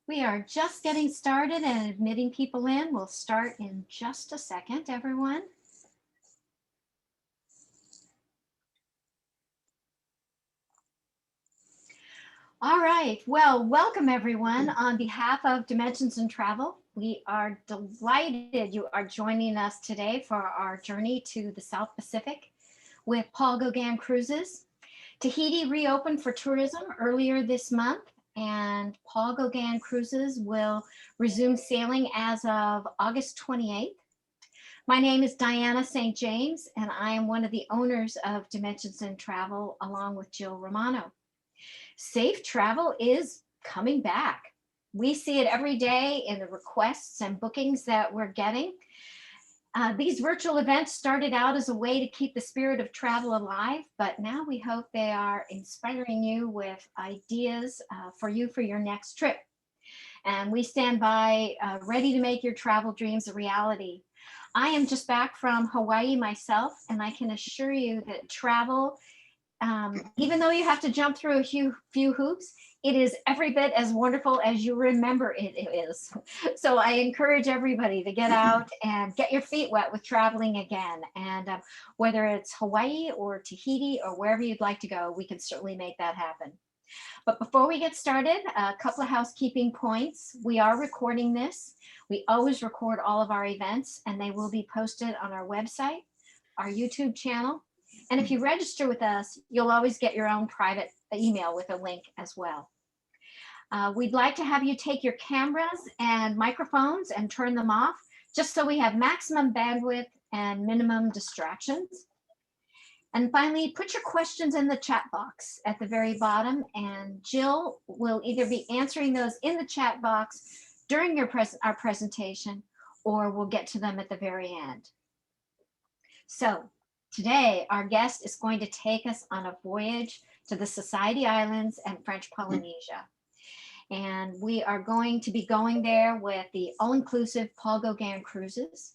We are just getting started and admitting people in. We'll start in just a second, everyone. All right, well, welcome everyone. On behalf of Dimensions in Travel, we are delighted you are joining us today for our journey to the South Pacific with Paul Gauguin Cruises. Tahiti reopened for tourism earlier this month, and Paul Gauguin Cruises will resume sailing as of August 28th. My name is Diana St. James, and I am one of the owners of Dimensions in Travel, along with Jill Romano. Safe travel is coming back. We see it every day in the requests and bookings that we're getting. These virtual events started out as a way to keep the spirit of travel alive, but now we hope they are inspiring you with ideas for your next trip. And we stand by ready to make your travel dreams a reality. I am just back from Hawaii myself, and I can assure you that travel, even though you have to jump through a few hoops, it is every bit as wonderful as you remember it is. So I encourage everybody to get out and get your feet wet with traveling again. And whether it's Hawaii or Tahiti or wherever you'd like to go, we can certainly make that happen. But before we get started, a couple of housekeeping points. We are recording this. We always record all of our events, and they will be posted on our website, our YouTube channel. And if you register with us, you'll always get your own private email with a link as well. We'd like to have you take your cameras and microphones and turn them off, just so we have maximum bandwidth and minimum distractions. And finally, put your questions in the chat box at the very bottom, and Jill will either be answering those in the chat box during our presentation, or we'll get to them at the very end. So today, our guest is going to take us on a voyage to the Society Islands and French Polynesia. And we are going to be going there with the all-inclusive Paul Gauguin Cruises.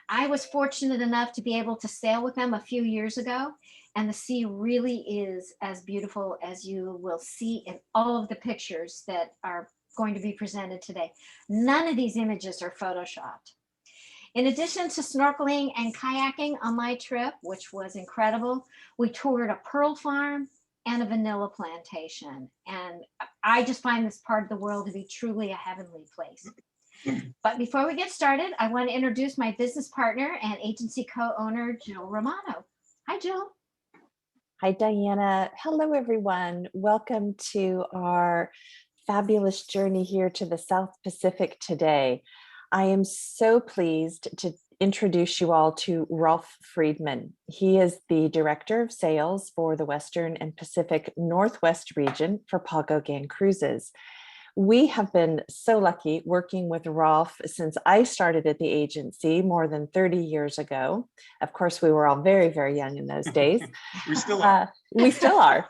I was fortunate enough to be able to sail with them a few years ago, and the sea really is as beautiful as you will see in all of the pictures that are going to be presented today. None of these images are photoshopped. In addition to snorkeling and kayaking on my trip, which was incredible, we toured a pearl farm and a vanilla plantation. And I just find this part of the world to be truly a heavenly place. But before we get started, I want to introduce my business partner and agency co-owner, Jill Romano. Hi, Jill. Hi, Diana. Hello, everyone. Welcome to our fabulous journey here to the South Pacific today. I am so pleased to introduce you all to Rolf Friedman. He is the Director of Sales for the Western and Pacific Northwest region for Paul Gauguin Cruises. We have been so lucky working with Rolf since I started at the agency more than 30 years ago. Of course, we were all very, very young in those days. We still are. We still are.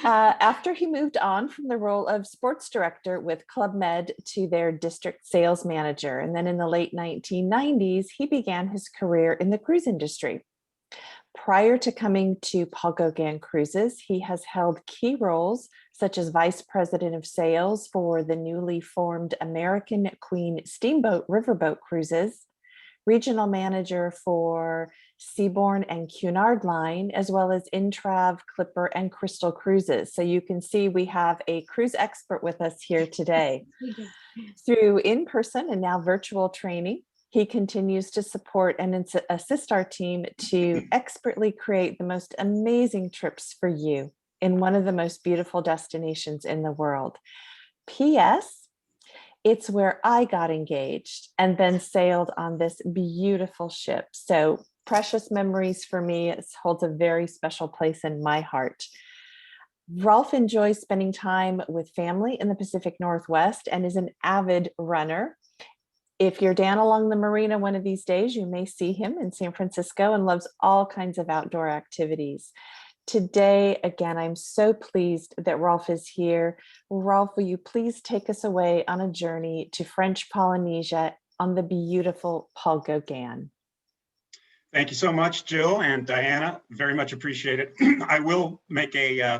After he moved on from the role of sports director with Club Med to their district sales manager. And then in the late 1990s, he began his career in the cruise industry. Prior to coming to Paul Gauguin Cruises, he has held key roles such as Vice President of Sales for the newly formed American Queen Steamboat Riverboat Cruises, Regional Manager for Seabourn and Cunard Line, as well as Intrav, Clipper, and Crystal Cruises. So you can see we have a cruise expert with us here today. Through in-person and now virtual training, he continues to support and assist our team to expertly create the most amazing trips for you in one of the most beautiful destinations in the world. P.S. It's where I got engaged and then sailed on this beautiful ship. So precious memories for me. It holds a very special place in my heart. Rolf enjoys spending time with family in the Pacific Northwest and is an avid runner. If you're down along the marina one of these days, you may see him in San Francisco and loves all kinds of outdoor activities. Today, again, I'm so pleased that Rolf is here. Rolf, will you please take us away on a journey to French Polynesia on the beautiful Paul Gauguin? Thank you so much, Jill and Diana. Very much appreciate it. I will make a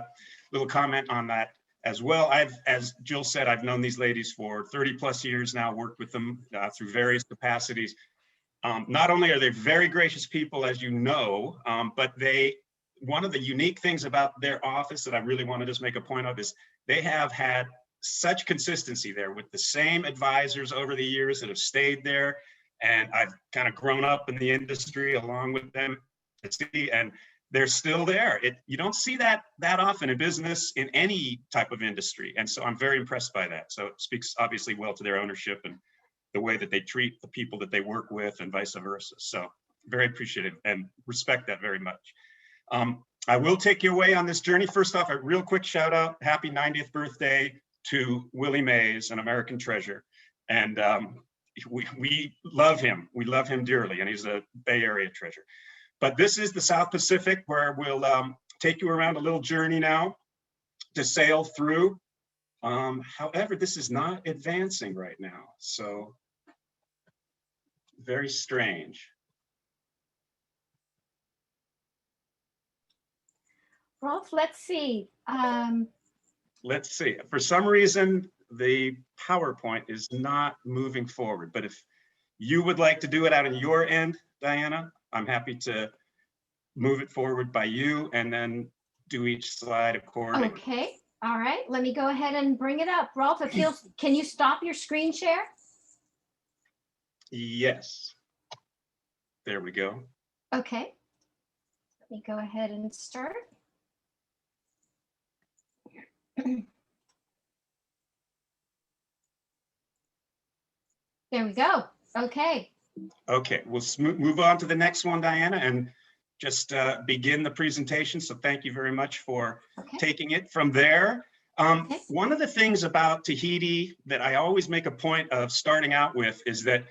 little comment on that as well. As Jill said, I've known these ladies for 30 plus years now, worked with them through various capacities. Not only are they very gracious people, as you know, but one of the unique things about their office that I really want to just make a point of is they have had such consistency there with the same advisors over the years that have stayed there. And I've kind of grown up in the industry along with them, and they're still there. You don't see that often in business, in any type of industry. And so I'm very impressed by that. So it speaks obviously well to their ownership and the way that they treat the people that they work with and vice versa. So very appreciative and respect that very much. I will take you away on this journey. First off, a real quick shout out, happy 90th birthday to Willie Mays, an American treasure. And we love him. We love him dearly, and he's a Bay Area treasure. But this is the South Pacific, where we'll take you around a little journey now to sail through. However, this is not advancing right now, so very strange. Rolf, let's see. Let's see. For some reason, the PowerPoint is not moving forward, but if you would like to do it out on your end, Diana, I'm happy to move it forward by you and then do each slide accordingly. Okay. All right. Let me go ahead and bring it up. Rolf, can you stop your screen share? Yes. There we go. Okay. Let me go ahead and start. There we go. Okay. Okay, we'll move on to the next one, Diana, and just begin the presentation. So thank you very much for taking it from there. One of the things about Tahiti that I always make a point of starting out with is that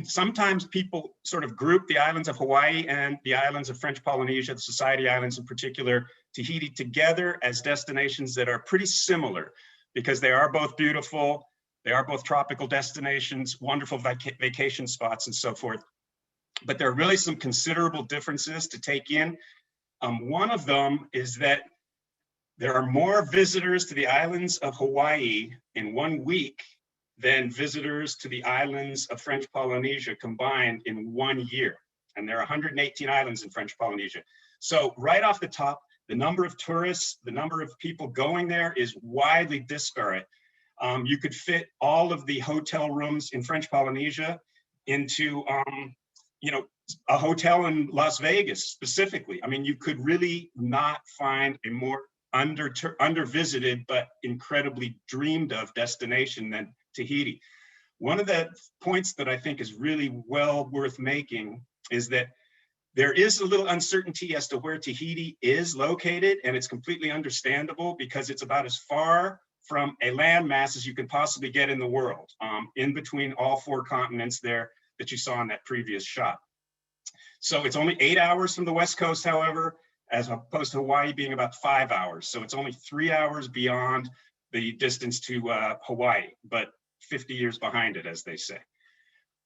sometimes people sort of group the islands of Hawaii and the islands of French Polynesia, the Society Islands in particular, Tahiti, together as destinations that are pretty similar because they are both beautiful. They are both tropical destinations, wonderful vacation spots and so forth. But there are really some considerable differences to take in. One of them is that there are more visitors to the islands of Hawaii in 1 week than visitors to the islands of French Polynesia combined in 1 year. And there are 118 islands in French Polynesia. So right off the top, the number of tourists, the number of people going there is widely disparate. You could fit all of the hotel rooms in French Polynesia into, a hotel in Las Vegas specifically. I mean, you could really not find a more under-visited but incredibly dreamed of destination than Tahiti. One of the points that I think is really well worth making is that there is a little uncertainty as to where Tahiti is located, and it's completely understandable because it's about as far from a landmass as you can possibly get in the world, in between all 4 continents there that you saw in that previous shot. So it's only 8 hours from the West Coast, however, as opposed to Hawaii being about 5 hours. So it's only 3 hours beyond the distance to Hawaii, but 50 years behind it, as they say.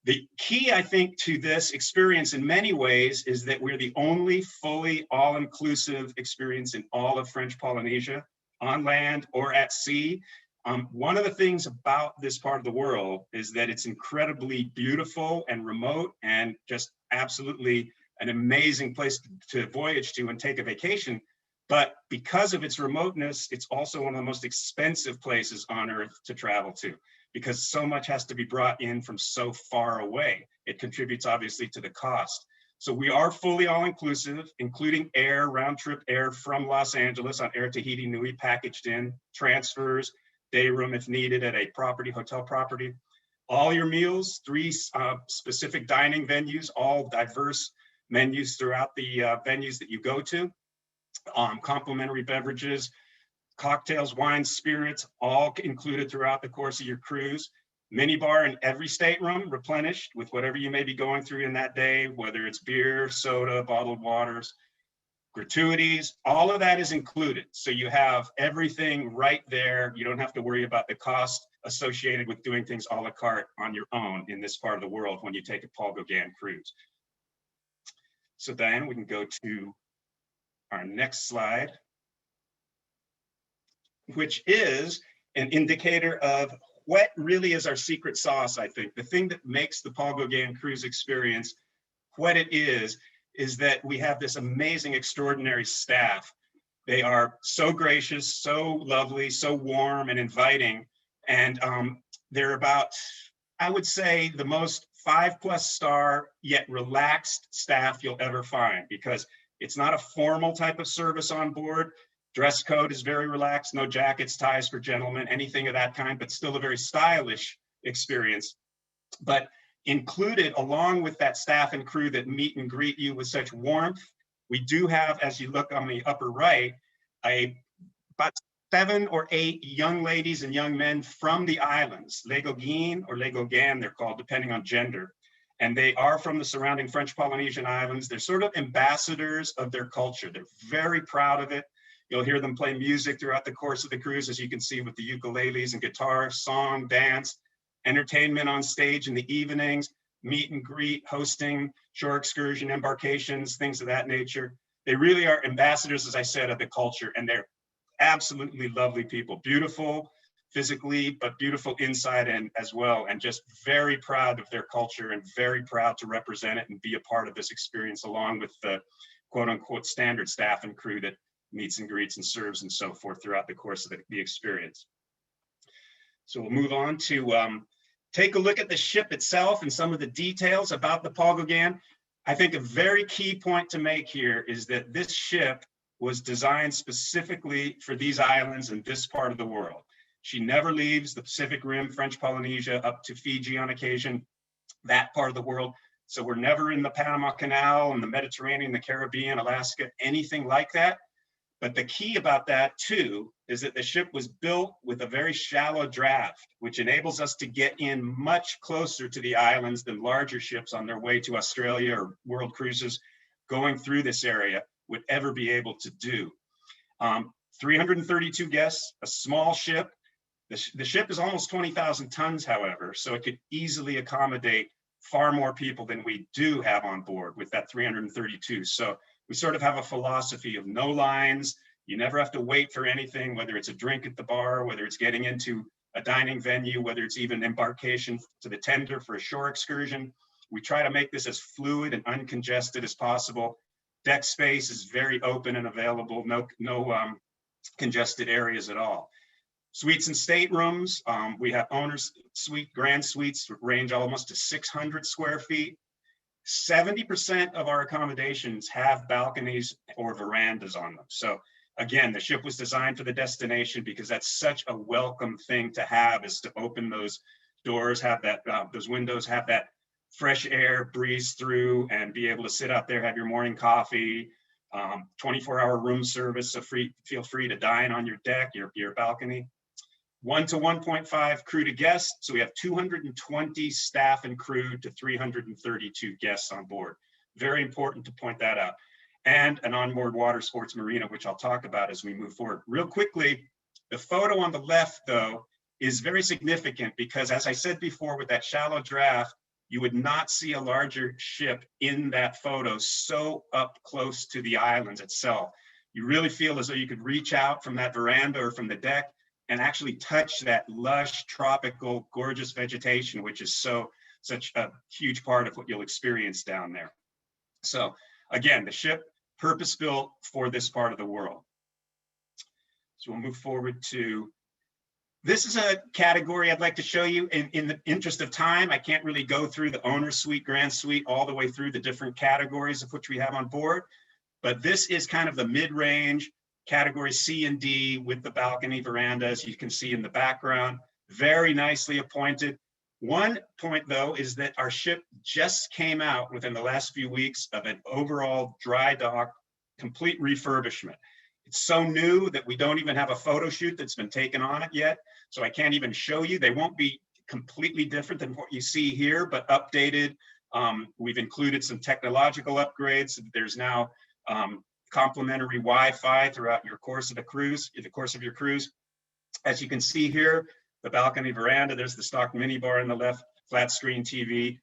The key, I think, to this experience in many ways is that we're the only fully all-inclusive experience in all of French Polynesia, on land or at sea. One of the things about this part of the world is that it's incredibly beautiful and remote and just absolutely an amazing place to voyage to and take a vacation. But because of its remoteness, it's also one of the most expensive places on Earth to travel to, because so much has to be brought in from so far away. It contributes obviously to the cost. So we are fully all-inclusive, including air, round-trip air from Los Angeles on Air Tahiti Nui packaged in, transfers, day room if needed at a property, hotel property. All your meals, 3 specific dining venues, all diverse menus throughout the venues that you go to. Complimentary beverages, cocktails, wines, spirits, all included throughout the course of your cruise. Minibar in every stateroom, replenished with whatever you may be going through in that day, whether it's beer, soda, bottled waters, gratuities, all of that is included. So you have everything right there. You don't have to worry about the cost associated with doing things a la carte on your own in this part of the world when you take a Paul Gauguin cruise. So Diana, we can go to our next slide. which is an indicator of what really is our secret sauce, I think. The thing that makes the Paul Gauguin cruise experience what it is that we have this amazing, extraordinary staff. They are so gracious, so lovely, so warm and inviting. And they're about, I would say, the most 5+ star yet relaxed staff you'll ever find, because it's not a formal type of service on board. Dress code is very relaxed, no jackets, ties for gentlemen, anything of that kind, but still a very stylish experience. But included along with that staff and crew that meet and greet you with such warmth, we do have, as you look on the upper right, about 7 or 8 young ladies and young men from the islands, Les Gauguin or Les Gauguin, they're called, depending on gender. And they are from the surrounding French Polynesian islands. They're sort of ambassadors of their culture. They're very proud of it. You'll hear them play music throughout the course of the cruise, as you can see with the ukuleles and guitar, song, dance, entertainment on stage in the evenings, meet and greet, hosting, shore excursion, embarkations, things of that nature. They really are ambassadors, as I said, of the culture, and they're absolutely lovely people, beautiful physically, but beautiful inside and as well, and just very proud of their culture and very proud to represent it and be a part of this experience along with the quote unquote standard staff and crew that meets and greets and serves and so forth throughout the course of the experience. So we'll move on to take a look at the ship itself and some of the details about the Paul Gauguin. I think a very key point to make here is that this ship was designed specifically for these islands in this part of the world. She never leaves the Pacific Rim, French Polynesia, up to Fiji on occasion, that part of the world. So we're never in the Panama Canal and the Mediterranean, the Caribbean, Alaska, anything like that. But the key about that too is that the ship was built with a very shallow draft, which enables us to get in much closer to the islands than larger ships on their way to Australia or world cruises going through this area would ever be able to do. 332 guests, a small ship. The ship is almost 20,000 tons, however, so it could easily accommodate far more people than we do have on board with that 332. So we sort of have a philosophy of no lines. You never have to wait for anything, whether it's a drink at the bar, whether it's getting into a dining venue, whether it's even embarkation to the tender for a shore excursion. We try to make this as fluid and uncongested as possible. Deck space is very open and available, no congested areas at all. Suites and staterooms, we have owner's suite, grand suites range almost to 600 square feet. 70% of our accommodations have balconies or verandas on them. So again, the ship was designed for the destination because that's such a welcome thing to have, is to open those doors, have that, those windows, have that fresh air breeze through and be able to sit out there, have your morning coffee, 24-hour room service. So feel free to dine on your deck, your balcony. 1 to 1.5 crew to guests. So we have 220 staff and crew to 332 guests on board. Very important to point that out. And an onboard water sports marina, which I'll talk about as we move forward. Real quickly, the photo on the left, though, is very significant because, as I said before, with that shallow draft, you would not see a larger ship in that photo so up close to the islands itself. You really feel as though you could reach out from that veranda or from the deck and actually touch that lush, tropical, gorgeous vegetation, which is such a huge part of what you'll experience down there. So again, the ship purpose-built for this part of the world. So we'll move forward to, this is a category I'd like to show you. In the interest of time, I can't really go through the owner's suite, grand suite, all the way through the different categories of which we have on board. But this is kind of the mid-range, category C and D with the balcony veranda, as you can see in the background, very nicely appointed. One point though is that our ship just came out within the last few weeks of an overall dry dock, complete refurbishment. It's so new that we don't even have a photo shoot that's been taken on it yet. So I can't even show you. They won't be completely different than what you see here, but updated. We've included some technological upgrades. There's now complimentary Wi-Fi throughout your course of the cruise, in the course of your cruise. As you can see here, the balcony veranda, there's the stock minibar on the left, flat screen TV.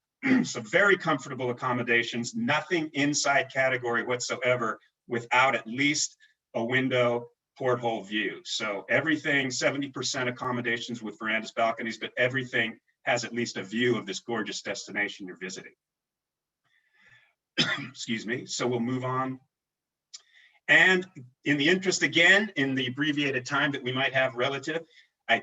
So very comfortable accommodations, nothing inside category whatsoever without at least a window porthole view. So everything, 70% accommodations with verandas, balconies, but everything has at least a view of this gorgeous destination you're visiting. Excuse me. So we'll move on. And in the interest, again, in the abbreviated time that we might have relative, I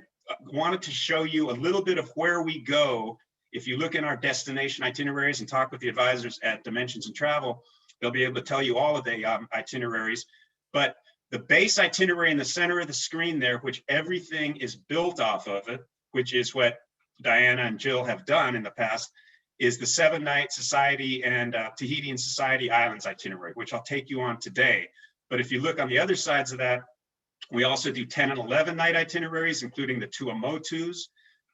wanted to show you a little bit of where we go. If you look in our destination itineraries and talk with the advisors at Dimensions and Travel, they'll be able to tell you all of the itineraries. But the base itinerary in the center of the screen there, which everything is built off of it, which is what Diana and Jill have done in the past, is the 7-night Society and Tahiti and Society Islands itinerary, which I'll take you on today. But if you look on the other sides of that, we also do 10 and 11-night itineraries, including the Tuamotus,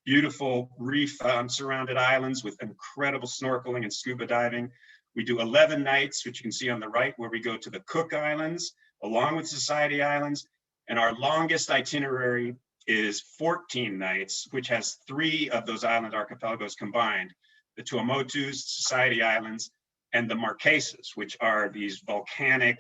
beautiful reef surrounded islands with incredible snorkeling and scuba diving. We do 11 nights, which you can see on the right, where we go to the Cook Islands, along with Society Islands. And our longest itinerary is 14 nights, which has 3 of those island archipelagos combined, the Tuamotus, Society Islands, and the Marquesas, which are these volcanic,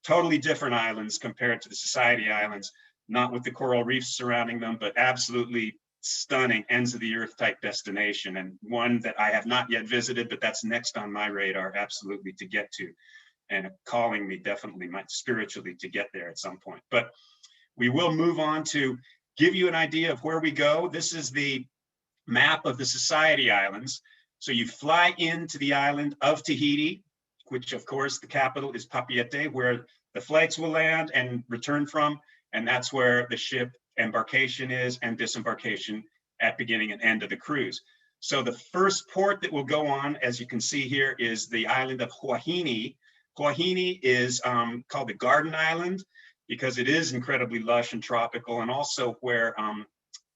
totally different islands compared to the Society Islands, not with the coral reefs surrounding them, but absolutely stunning ends of the earth type destination, and one that I have not yet visited, but that's next on my radar absolutely to get to, and calling me definitely spiritually to get there at some point. But we will move on to give you an idea of where we go. This is the map of the Society Islands. So you fly into the island of Tahiti, which of course the capital is Papeete, where the flights will land and return from, and that's where the ship embarkation is and disembarkation at beginning and end of the cruise. So the first port that we'll go on, as you can see here, is the island of Huahine. Huahine is called the Garden Island because it is incredibly lush and tropical, and also where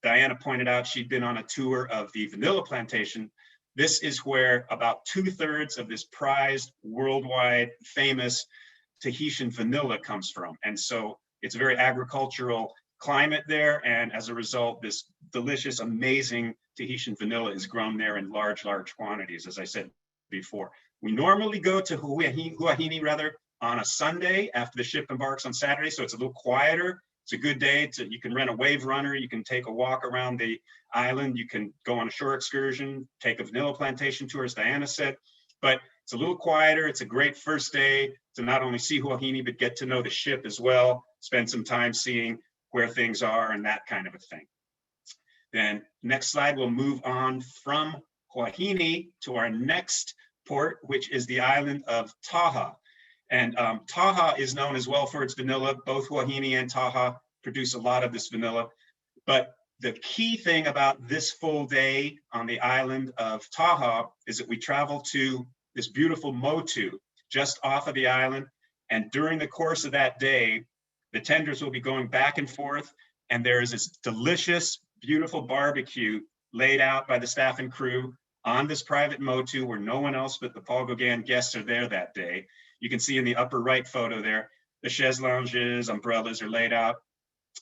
Diana pointed out she'd been on a tour of the vanilla plantation. This is where about 2/3 of this prized, worldwide famous Tahitian vanilla comes from. And so it's a very agricultural climate there. And as a result, this delicious, amazing Tahitian vanilla is grown there in large, large quantities, as I said before. We normally go to Huahine rather on a Sunday after the ship embarks on Saturday. So it's a little quieter. It's a good day you can rent a wave runner. You can take a walk around the island. You can go on a shore excursion, take a vanilla plantation tour, as Diana said, but it's a little quieter. It's a great first day to not only see Huahine, but get to know the ship as well, spend some time seeing where things are and that kind of a thing. Then next slide, we'll move on from Huahine to our next port, which is the island of Taha. And Taha is known as well for its vanilla. Both Huahine and Taha produce a lot of this vanilla. But the key thing about this full day on the island of Taha is that we travel to this beautiful motu just off of the island. And during the course of that day, the tenders will be going back and forth. And there is this delicious, beautiful barbecue laid out by the staff and crew on this private motu where no one else but the Paul Gauguin guests are there that day. You can see in the upper right photo there, the chaise lounges, umbrellas are laid out,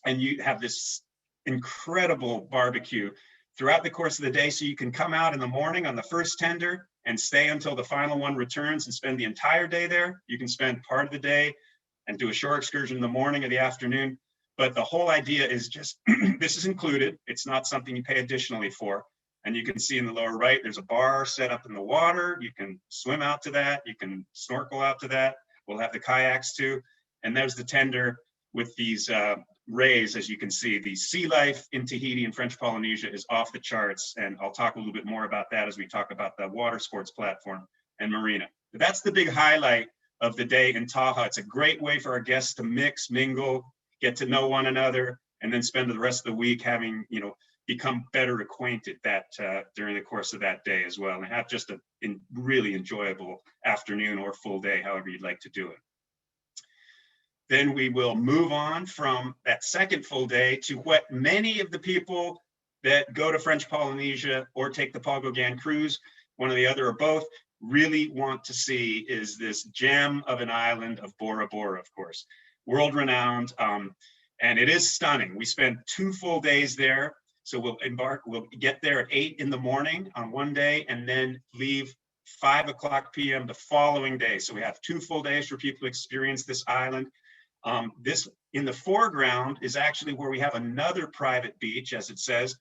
and you have this incredible barbecue throughout the course of the day. So you can come out in the morning on the first tender and stay until the final one returns and spend the entire day there. You can spend part of the day and do a shore excursion in the morning or the afternoon. But the whole idea is just, this is included. It's not something you pay additionally for. And you can see in the lower right, there's a bar set up in the water. You can swim out to that. You can snorkel out to that. We'll have the kayaks too. And there's the tender with these rays, as you can see. The sea life in Tahiti and French Polynesia is off the charts. And I'll talk a little bit more about that as we talk about the water sports platform and marina. But that's the big highlight of the day in Taha. It's a great way for our guests to mix, mingle, get to know one another, and then spend the rest of the week having, become better acquainted during the course of that day as well, and have just a really enjoyable afternoon or full day, however you'd like to do it. Then we will move on from that second full day to what many of the people that go to French Polynesia or take the Paul Gauguin cruise, one or the other or both, really want to see is this gem of an island of Bora Bora, of course, world-renowned, and it is stunning. We spend 2 full days there. So we'll get there at 8 in the morning on one day and then leave 5 o'clock p.m. the following day. So we have 2 full days for people to experience this island. This in the foreground is actually where we have another private beach, as it says,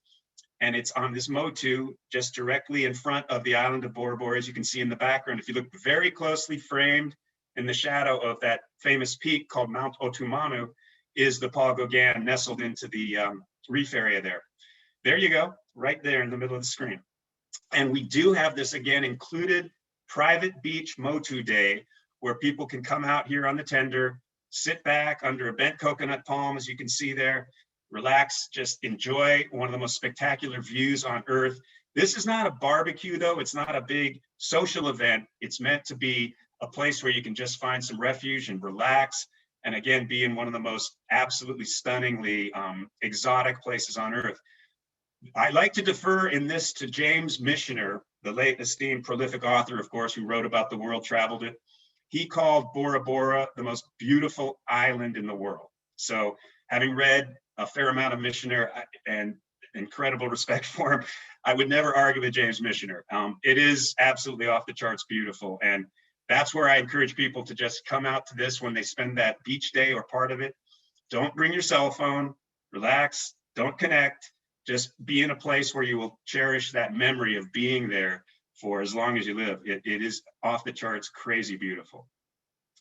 and it's on this motu just directly in front of the island of Bora Bora, as you can see in the background. If you look very closely, framed in the shadow of that famous peak called Mount Otumanu, is the Paul Gauguin nestled into the reef area there. There you go, right there in the middle of the screen. And we do have this, again, included private beach motu day, where people can come out here on the tender, sit back under a bent coconut palm, as you can see there, relax, just enjoy one of the most spectacular views on earth. This is not a barbecue, though. It's not a big social event. It's meant to be a place where you can just find some refuge and relax, and again, be in one of the most absolutely stunningly exotic places on earth. I like to defer in this to James Michener, the late esteemed prolific author, of course, who wrote about the world, traveled it. He called Bora Bora the most beautiful island in the world. So having read a fair amount of Michener and incredible respect for him, I would never argue with James Michener. It is absolutely off the charts beautiful. And that's where I encourage people to just come out to this when they spend that beach day or part of it. Don't bring your cell phone, relax, don't connect. Just be in a place where you will cherish that memory of being there for as long as you live. It is off the charts, crazy beautiful.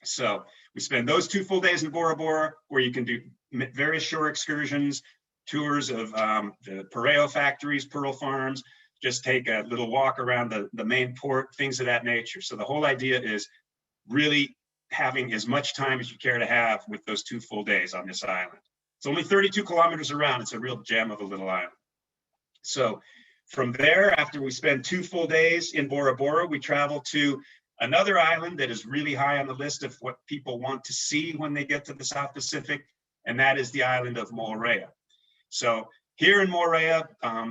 So we spend those 2 full days in Bora Bora, where you can do various shore excursions, tours of the Pareo factories, pearl farms, just take a little walk around the main port, things of that nature. So the whole idea is really having as much time as you care to have with those 2 full days on this island. It's only 32 kilometers around. It's a real gem of a little island. So from there, after we spend 2 full days in Bora Bora, we travel to another island that is really high on the list of what people want to see when they get to the South Pacific, and that is the island of Moorea. So here in Moorea,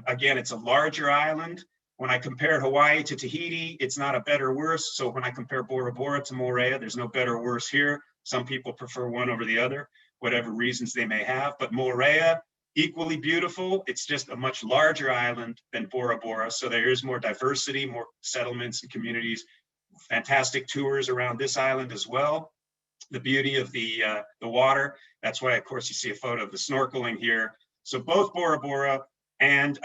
again, it's a larger island. When I compare Hawaii to Tahiti, it's not a better or worse. So when I compare Bora Bora to Moorea, there's no better or worse here. Some people prefer one over the other, whatever reasons they may have. But Moorea, equally beautiful. It's just a much larger island than Bora Bora. So there is more diversity, more settlements and communities, fantastic tours around this island as well. The beauty of the water. That's why, of course, you see a photo of the snorkeling here. So both Bora Bora and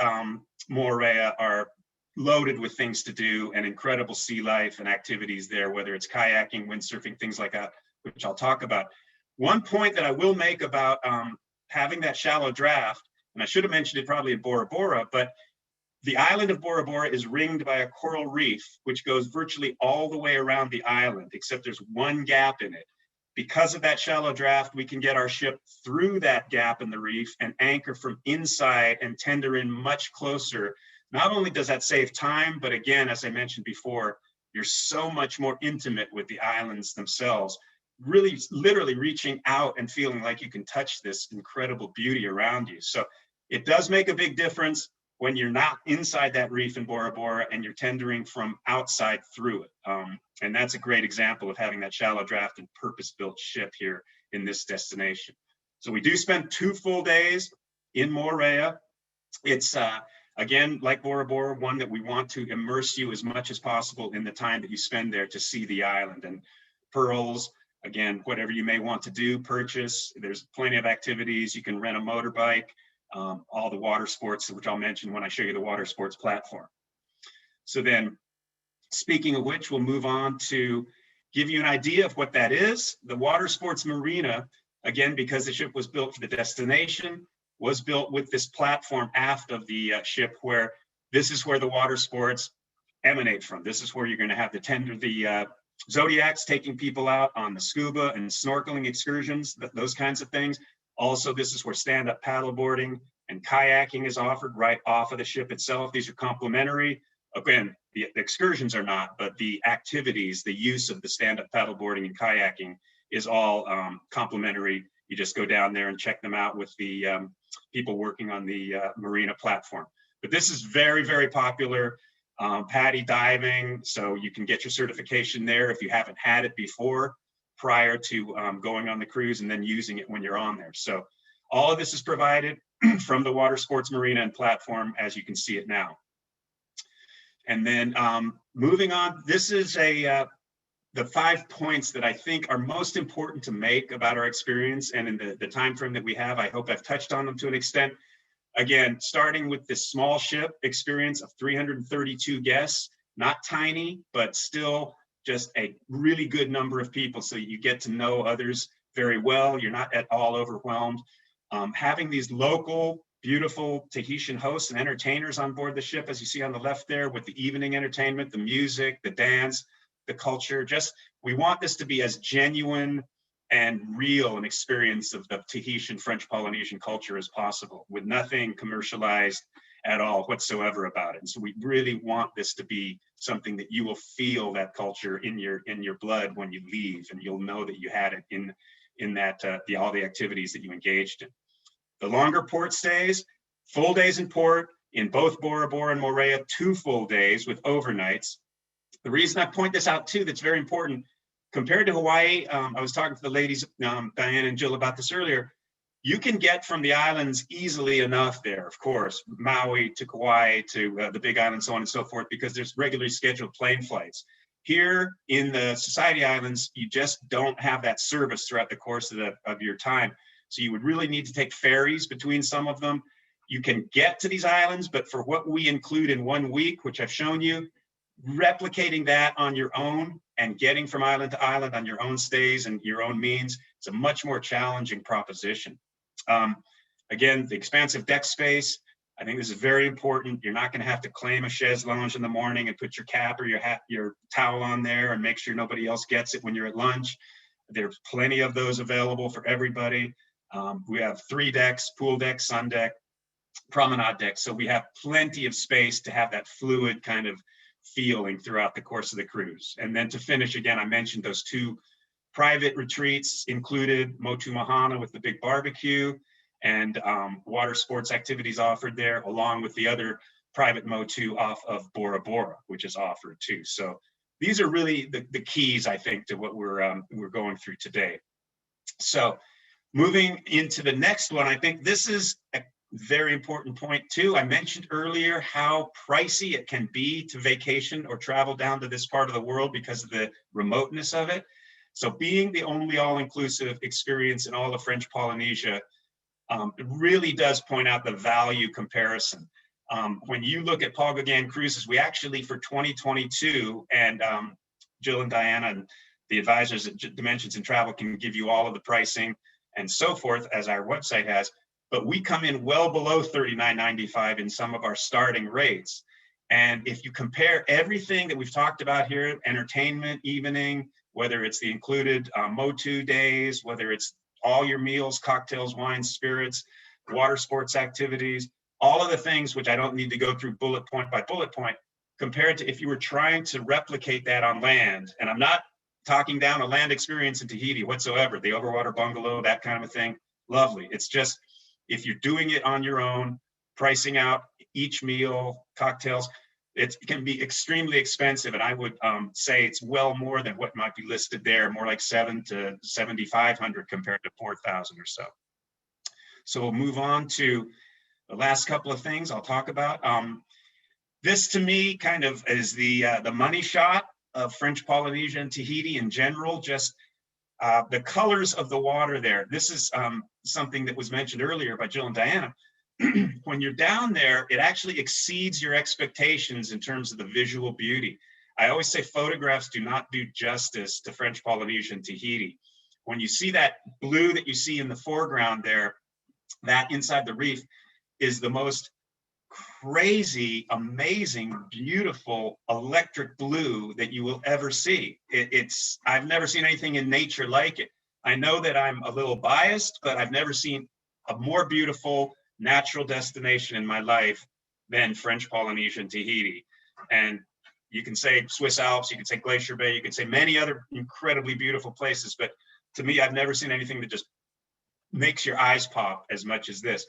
Moorea are loaded with things to do and incredible sea life and activities there, whether it's kayaking, windsurfing, things like that, which I'll talk about. One point that I will make about having that shallow draft, and I should have mentioned it probably in Bora Bora, but the island of Bora Bora is ringed by a coral reef, which goes virtually all the way around the island, except there's one gap in it. Because of that shallow draft, we can get our ship through that gap in the reef and anchor from inside and tender in much closer. Not only does that save time, but again, as I mentioned before, you're so much more intimate with the islands themselves, really literally reaching out and feeling like you can touch this incredible beauty around you. So it does make a big difference when you're not inside that reef in Bora Bora and you're tendering from outside through it. And that's a great example of having that shallow draft and purpose-built ship here in this destination. So we do spend 2 full days in Moorea. It's, again, like Bora Bora, one that we want to immerse you as much as possible in the time that you spend there to see the island. And pearls, again, whatever you may want to do, purchase. There's plenty of activities. You can rent a motorbike, all the water sports, which I'll mention when I show you the water sports platform. So then, speaking of which, we'll move on to give you an idea of what that is. The water sports marina, again, because the ship was built for the destination, was built with this platform aft of the ship, where this is where the water sports emanate from. This is where you're going to have the Zodiacs taking people out on the scuba and snorkeling excursions, those kinds of things. Also, this is where stand-up paddleboarding and kayaking is offered right off of the ship itself. These are complementary. Again, the excursions are not, but the activities, the use of the stand-up paddleboarding and kayaking is all complementary. You just go down there and check them out with the people working on the marina platform. But this is very, very popular. PADI diving, so you can get your certification there if you haven't had it before, prior to going on the cruise and then using it when you're on there. So all of this is provided from the water sports marina and platform as you can see it now. And then moving on, this is the 5 points that I think are most important to make about our experience, and in the time frame that we have, I hope I've touched on them to an extent. Again, starting with this small ship experience of 332 guests, not tiny, but still just a really good number of people. So you get to know others very well. You're not at all overwhelmed. Having these local, beautiful Tahitian hosts and entertainers on board the ship, as you see on the left there, with the evening entertainment, the music, the dance, the culture. Just, we want this to be as genuine and real an experience of the Tahitian French Polynesian culture as possible, with nothing commercialized at all whatsoever about it. And so we really want this to be something that you will feel that culture in your blood when you leave, and you'll know that you had it in that all the activities that you engaged in. The longer port stays, full days in port in both Bora Bora and Moorea, 2 full days with overnights. The reason I point this out too, that's very important, compared to Hawaii, I was talking to the ladies, Diane and Jill, about this earlier. You can get from the islands easily enough there, of course, Maui to Kauai to the Big Island, so on and so forth, because there's regularly scheduled plane flights. Here in the Society Islands, you just don't have that service throughout the course of your time. So you would really need to take ferries between some of them. You can get to these islands, but for what we include in 1 week, which I've shown you, replicating that on your own and getting from island to island on your own stays and your own means, it's a much more challenging proposition. Again, the expansive deck space, I think this is very important. You're not going to have to claim a chaise lounge in the morning and put your cap or your hat, your towel on there and make sure nobody else gets it when you're at lunch. There's plenty of those available for everybody. We have 3 decks, pool deck, sun deck, promenade deck. So we have plenty of space to have that fluid kind of feeling throughout the course of the cruise. And then to finish, again, I mentioned those 2 private retreats included, Motu Mahana with the big barbecue, and water sports activities offered there, along with the other private Motu off of Bora Bora, which is offered too. So these are really the keys, I think, to what we're going through today. So moving into the next one, I think this is a very important point too. I mentioned earlier how pricey it can be to vacation or travel down to this part of the world because of the remoteness of it. So being the only all-inclusive experience in all of French Polynesia, it really does point out the value comparison. When you look at Paul Gauguin cruises, we actually, for 2022, and Jill and Diana and the advisors at Dimensions in Travel can give you all of the pricing and so forth, as our website has, but we come in well below $39.95 in some of our starting rates. And if you compare everything that we've talked about here, entertainment, evening, whether it's the included Motu days, whether it's all your meals, cocktails, wines, spirits, water sports activities, all of the things which I don't need to go through bullet point by bullet point, compared to if you were trying to replicate that on land. And I'm not talking down a land experience in Tahiti whatsoever, the overwater bungalow, that kind of a thing, lovely. It's just, if you're doing it on your own, pricing out each meal, cocktails, it can be extremely expensive. And I would say it's well more than what might be listed there, more like $700 to $7,500 compared to $4,000 or so. So we'll move on to the last couple of things I'll talk about. This to me kind of is the money shot of French Polynesia and Tahiti in general, just the colors of the water there. This is something that was mentioned earlier by Jill and Diana. When you're down there, it actually exceeds your expectations in terms of the visual beauty. I always say photographs do not do justice to French Polynesia and Tahiti. When you see that blue that you see in the foreground there, that inside the reef is the most crazy, amazing, beautiful electric blue that you will ever see. I've never seen anything in nature like it. I know that I'm a little biased, but I've never seen a more beautiful natural destination in my life than French Polynesia and Tahiti. And you can say Swiss Alps, you can say Glacier Bay, you can say many other incredibly beautiful places, but to me, I've never seen anything that just makes your eyes pop as much as this.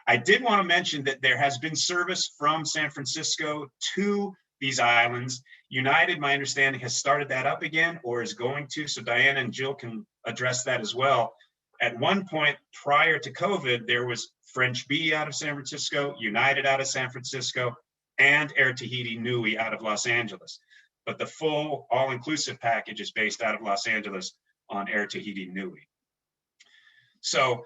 I did want to mention that there has been service from San Francisco to these islands. United, my understanding, has started that up again or is going to, so Diana and Jill can address that as well. At one point prior to COVID, there was French Bee out of San Francisco, United out of San Francisco, and Air Tahiti Nui out of Los Angeles. but the full all-inclusive package is based out of Los Angeles on Air Tahiti Nui. So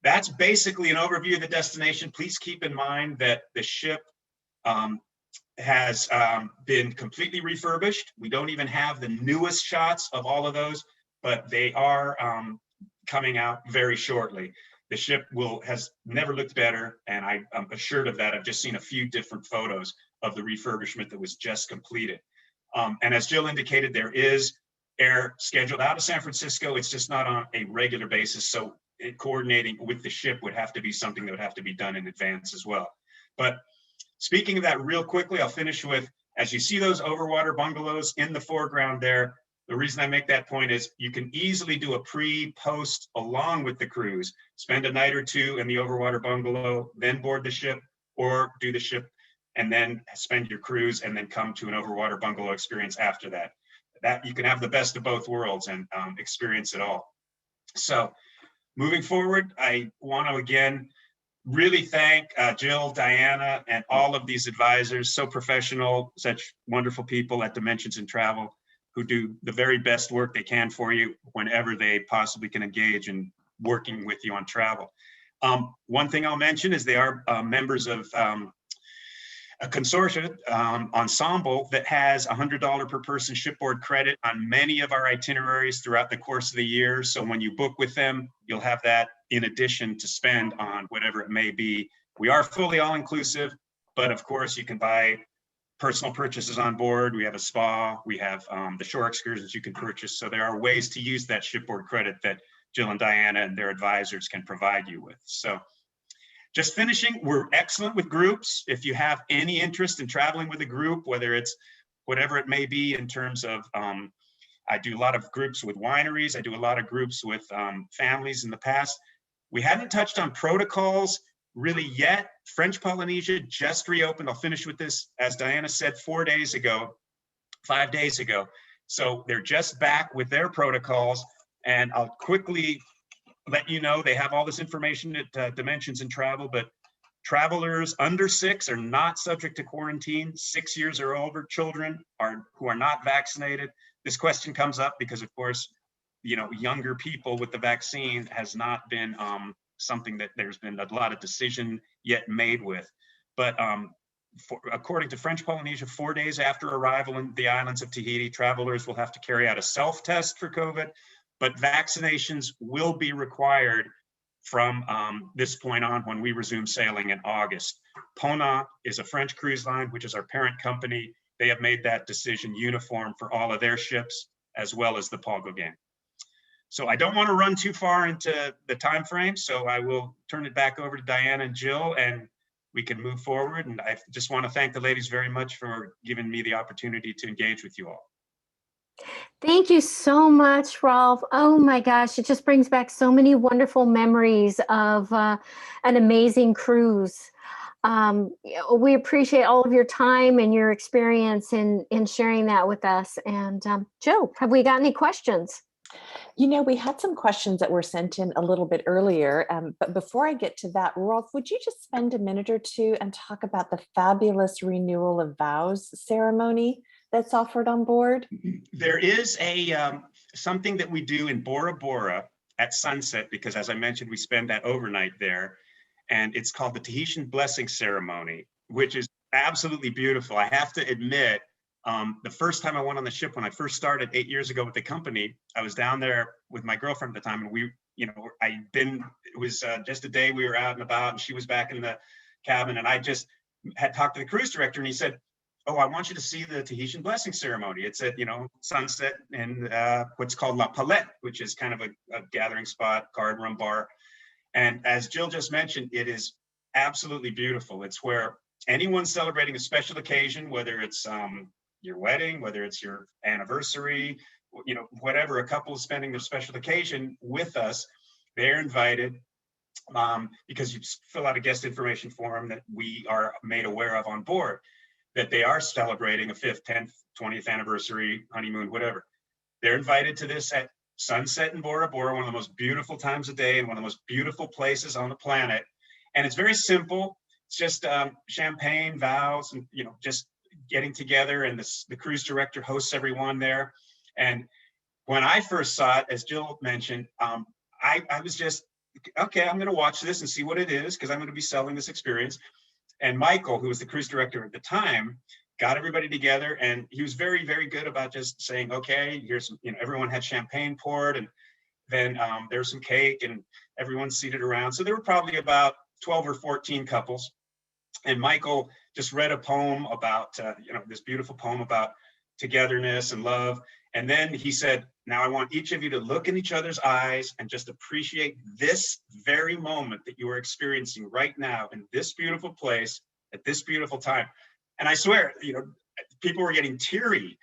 that's basically an overview of the destination. Please keep in mind that the ship has been completely refurbished. We don't even have the newest shots of all of those, but they are coming out very shortly. The ship has never looked better, and I'm assured of that. I've just seen a few different photos of the refurbishment that was just completed. And as Jill indicated, there is air scheduled out of San Francisco. It's just not on a regular basis. So coordinating with the ship would have to be something that would have to be done in advance as well. But speaking of that real quickly, I'll finish with, as you see those overwater bungalows in the foreground there, the reason I make that point is you can easily do a pre-post along with the cruise, spend a night or two in the overwater bungalow, then board the ship, or do the ship and then spend your cruise and then come to an overwater bungalow experience after that. That you can have the best of both worlds and experience it all. So moving forward, I want to again really thank Jill, Diana, and all of these advisors, so professional, such wonderful people at Dimensions in Travel who do the very best work they can for you whenever they possibly can engage in working with you on travel. One thing I'll mention is they are members of a consortium ensemble that has $100 per person shipboard credit on many of our itineraries throughout the course of the year. So when you book with them, you'll have that in addition to spend on whatever it may be. We are fully all-inclusive, but of course you can buy personal purchases on board. We have a spa, we have the shore excursions you can purchase. So there are ways to use that shipboard credit that Jill and Diana and their advisors can provide you with. So just finishing, we're excellent with groups. If you have any interest in traveling with a group, whether it's whatever it may be in terms of, I do a lot of groups with wineries. I do a lot of groups with families in the past. We hadn't touched on protocols really yet. French Polynesia just reopened. I'll finish with this. As Diana said, 5 days ago. So they're just back with their protocols. And I'll quickly let you know, they have all this information at Dimensions in Travel, but travelers under 6 are not subject to quarantine. 6 years or older children who are not vaccinated. This question comes up because, of course, younger people with the vaccine has not been something that there's been a lot of decision yet made with. But according to French Polynesia, 4 days after arrival in the islands of Tahiti, travelers will have to carry out a self-test for COVID, but vaccinations will be required from this point on when we resume sailing in August. Pona is a French cruise line, which is our parent company. They have made that decision uniform for all of their ships, as well as the Paul Gauguin. So I don't want to run too far into the time frame, so I will turn it back over to Diana and Jill, and we can move forward. And I just want to thank the ladies very much for giving me the opportunity to engage with you all. Thank you so much, Rolf. Oh my gosh, it just brings back so many wonderful memories of an amazing cruise. We appreciate all of your time and your experience in sharing that with us. And Joe, have we got any questions? We had some questions that were sent in a little bit earlier, but before I get to that, Rolf, would you just spend a minute or two and talk about the fabulous renewal of vows ceremony that's offered on board? There is something that we do in Bora Bora at sunset, because as I mentioned, we spend that overnight there, and it's called the Tahitian Blessing Ceremony, which is absolutely beautiful. I have to admit, the first time I went on the ship, when I first started 8 years ago with the company, I was down there with my girlfriend at the time, and it was just a day we were out and about, and she was back in the cabin, and I just had talked to the cruise director, and he said, "Oh, I want you to see the Tahitian Blessing Ceremony. It's at, sunset in what's called La Palette, which is kind of a gathering spot, card room bar." And as Jill just mentioned, it is absolutely beautiful. It's where anyone celebrating a special occasion, whether it's your wedding, whether it's your anniversary, whatever, a couple is spending their special occasion with us, they're invited because you fill out a guest information form that we are made aware of on board, that they are celebrating a 5th, 10th, 20th anniversary, honeymoon, whatever. They're invited to this at sunset in Bora Bora, one of the most beautiful times of day and one of the most beautiful places on the planet. And it's very simple. It's just champagne, vows, and just getting together, and the cruise director hosts everyone there. And when I first saw it, as Jill mentioned, I was just, okay, I'm going to watch this and see what it is, because I'm going to be selling this experience. And Michael, who was the cruise director at the time, got everybody together, and he was very, very good about just saying, okay, here's some, everyone had champagne poured, and then there's some cake, and everyone's seated around. So there were probably about 12 or 14 couples. And Michael just read a poem about, this beautiful poem about togetherness and love. And then he said, now I want each of you to look in each other's eyes and just appreciate this very moment that you are experiencing right now in this beautiful place at this beautiful time. And I swear, people were getting teary.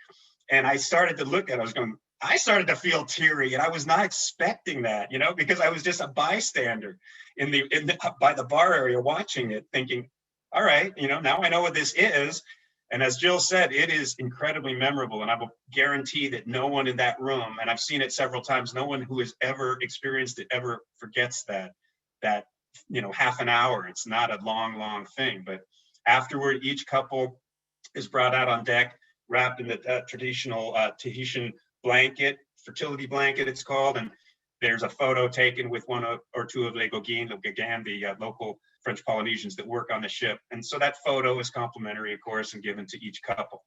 And I started to look at it, I started to feel teary, and I was not expecting that, because I was just a bystander by the bar area watching it, thinking, all right, now I know what this is. And as Jill said, it is incredibly memorable. And I will guarantee that no one in that room, and I've seen it several times, no one who has ever experienced it ever forgets that half an hour. It's not a long thing. But afterward, each couple is brought out on deck, wrapped in the traditional Tahitian blanket, fertility blanket it's called. And there's a photo taken with one or two of Les Gauguin, the local French Polynesians that work on the ship. And so that photo is complimentary, of course, and given to each couple.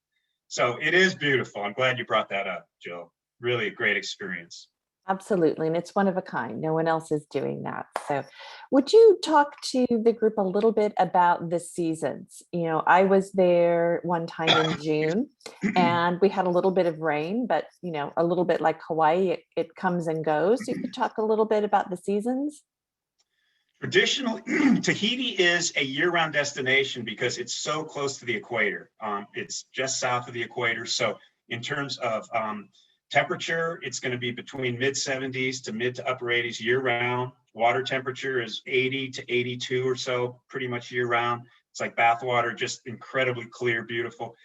So it is beautiful. I'm glad you brought that up, Jill. Really a great experience. Absolutely. And it's one of a kind. No one else is doing that. So would you talk to the group a little bit about the seasons? I was there one time in June, and we had a little bit of rain, but, a little bit like Hawaii, it comes and goes. You could talk a little bit about the seasons. Traditionally, Tahiti is a year-round destination because it's so close to the equator. It's just south of the equator. So in terms of temperature, it's going to be between mid-70s to mid to upper 80s year-round. Water temperature is 80 to 82 or so, pretty much year-round. It's like bath water, just incredibly clear, beautiful.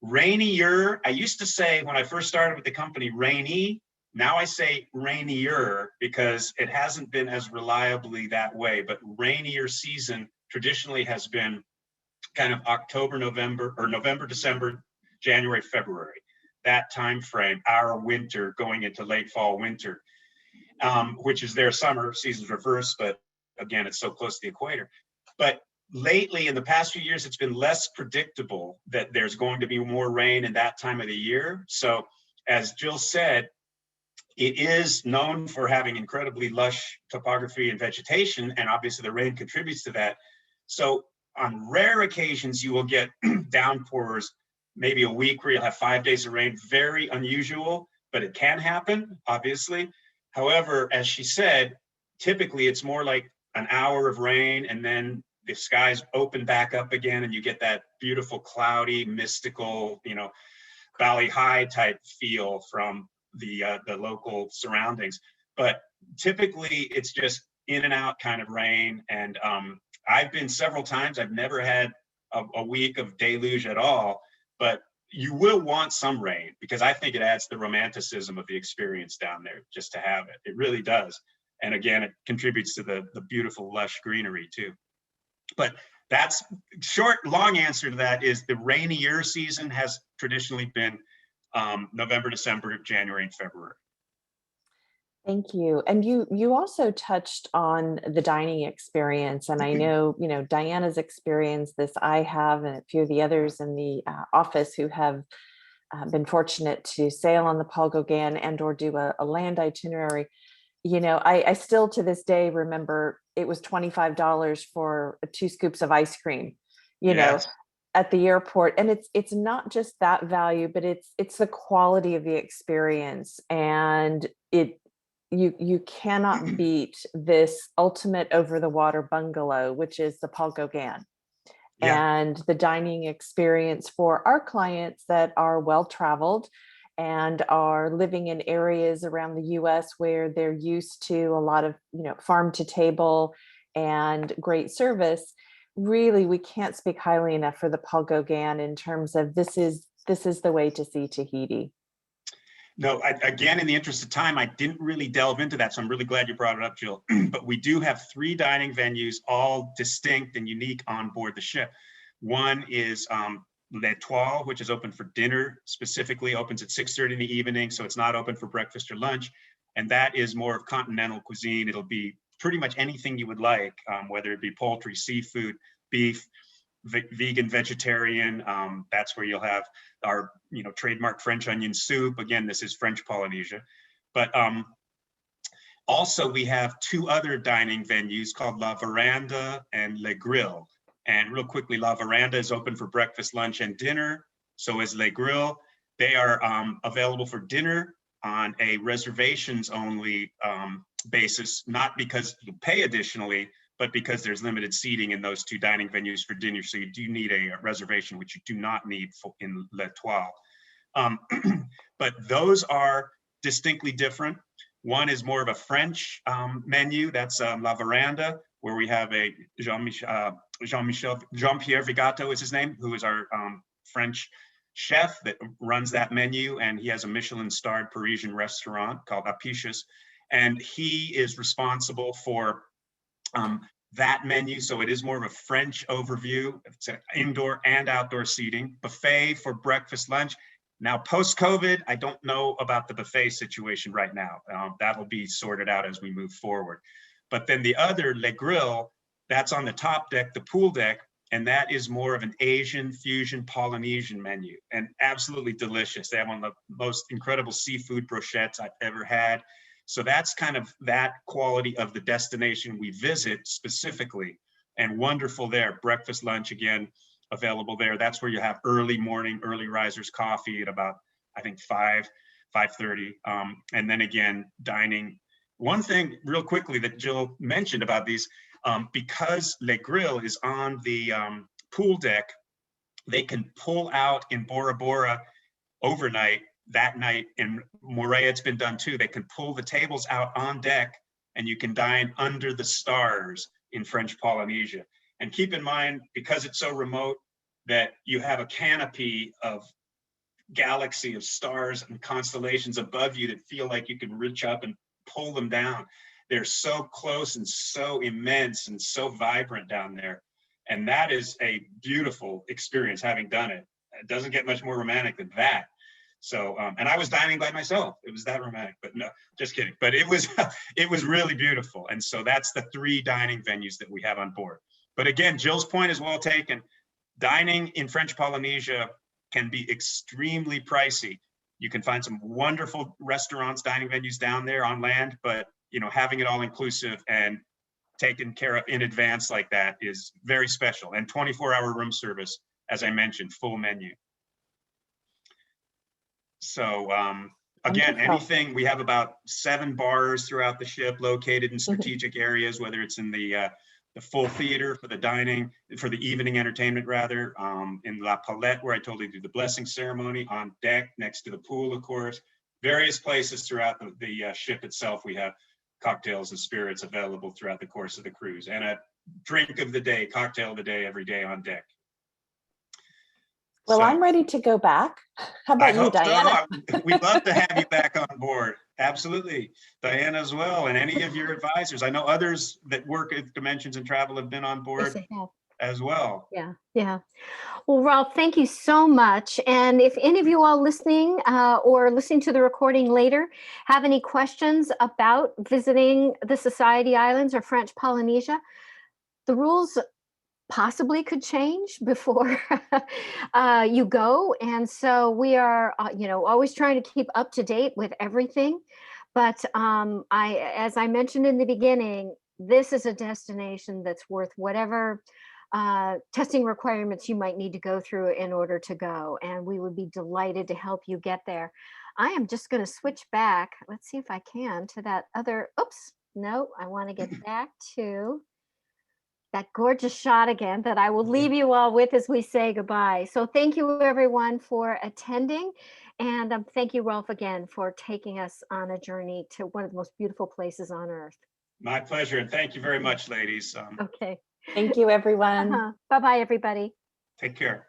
Rainier, I used to say when I first started with the company, rainy. Now I say rainier because it hasn't been as reliably that way, but rainier season traditionally has been kind of October, November, or November, December, January, February, that time frame, our winter going into late fall, winter, which is their summer, season's reverse, but again, it's so close to the equator. But lately, in the past few years, it's been less predictable that there's going to be more rain in that time of the year. So as Jill said, it is known for having incredibly lush topography and vegetation, and obviously the rain contributes to that. So on rare occasions, you will get downpours, maybe a week where you'll have 5 days of rain, very unusual, but it can happen, obviously. However, as she said, typically it's more like an hour of rain, and then the skies open back up again, and you get that beautiful, cloudy, mystical, Valley High type feel from the local surroundings. But typically it's just in and out kind of rain. And I've been several times, I've never had a week of deluge at all, but you will want some rain because I think it adds to the romanticism of the experience down there just to have it. It really does. And again, it contributes to the beautiful lush greenery too. But that's long answer to that is the rainier season has traditionally been November, December, January, and February. Thank you. And you also touched on the dining experience. And I know, Diana's experienced this, I have, and a few of the others in the office who have been fortunate to sail on the Paul Gauguin and or do a land itinerary. I still to this day remember it was $25 for 2 scoops of ice cream, Yes. at the airport. And it's not just that value, but it's the quality of the experience. And you cannot beat this ultimate over the water bungalow, which is the Paul Gauguin. Yeah. And the dining experience for our clients that are well-traveled and are living in areas around the US where they're used to a lot of, farm to table and great service. Really, we can't speak highly enough for the Paul Gauguin in terms of this is the way to see Tahiti. No, again, in the interest of time, I didn't really delve into that, so I'm really glad you brought it up, Jill. But we do have 3 dining venues, all distinct and unique on board the ship. One is L'Etoile, which is open for dinner, specifically opens at 6:30 in the evening, so it's not open for breakfast or lunch. And that is more of continental cuisine. It'll be pretty much anything you would like, whether it be poultry, seafood, beef, vegan, vegetarian. That's where you'll have our, trademark French onion soup. Again, this is French Polynesia. But also we have two other dining venues called La Veranda and Le Grill. And real quickly, La Veranda is open for breakfast, lunch, and dinner. So is Le Grill. They are available for dinner on a reservations only basis, not because you pay additionally, but because there's limited seating in those two dining venues for dinner. So you do need a reservation, which you do not need in L'Etoile. But those are distinctly different. One is more of a French menu, that's La Veranda, where we have a Jean-Pierre Vigato is his name, who is our French chef that runs that menu, and he has a Michelin-starred Parisian restaurant called Apicius, and he is responsible for that menu. So it is more of a French overview. It's indoor and outdoor seating, buffet for breakfast, lunch. Now, post-COVID, I don't know about the buffet situation right now. That'll be sorted out as we move forward. But then the other, Le Grill, that's on the top deck, the pool deck, and that is more of an Asian fusion Polynesian menu, and absolutely delicious. They have one of the most incredible seafood brochettes I've ever had. So that's kind of that quality of the destination we visit specifically, and wonderful there. Breakfast, lunch, again, available there. That's where you have early morning, early risers coffee at about, I think 5:30. And then again, dining. One thing real quickly that Jill mentioned about these, because Le Grill is on the pool deck, they can pull out in Bora Bora overnight that night. In Moorea, it's been done too. They can pull the tables out on deck and you can dine under the stars in French Polynesia. And keep in mind, because it's so remote, that you have a canopy of galaxy of stars and constellations above you that feel like you can reach up and pull them down. They're so close and so immense and so vibrant down there. And that is a beautiful experience, having done it. It doesn't get much more romantic than that. So, and I was dining by myself. It was that romantic, but no, just kidding. But it was really beautiful. And so that's the three dining venues that we have on board. But again, Jill's point is well taken. Dining in French Polynesia can be extremely pricey. You can find some wonderful restaurants, dining venues down there on land, but having it all inclusive and taken care of in advance like that is very special. And 24-hour room service, as I mentioned, full menu. So again, anything, we have about 7 bars throughout the ship located in strategic areas, whether it's in the full theater for the dining, for the evening entertainment rather, in La Palette, where I told you to do the blessing ceremony, on deck next to the pool, of course. Various places throughout the ship itself, we have cocktails and spirits available throughout the course of the cruise, and a drink of the day, cocktail of the day every day on deck. Well, so, I'm ready to go back. How about you, Diana? So. We'd love to have you back on board. Absolutely. Diana as well, and any of your advisors. I know others that work at Dimensions and Travel have been on board as well. Yeah. Well, Ralph, thank you so much. And if any of you all listening or listening to the recording later have any questions about visiting the Society Islands or French Polynesia, the rules possibly could change before you go. And so we are, always trying to keep up to date with everything. But as I mentioned in the beginning, this is a destination that's worth whatever testing requirements you might need to go through in order to go. And we would be delighted to help you get there. I am just going to switch back. Let's see if I can to that other, oops, no, I want to get back to that gorgeous shot again that I will leave you all with as we say goodbye. So thank you everyone for attending. And thank you, Ralph, again, for taking us on a journey to one of the most beautiful places on earth. My pleasure. And thank you very much, ladies. Okay. Thank you, everyone. Bye-bye, everybody. Take care.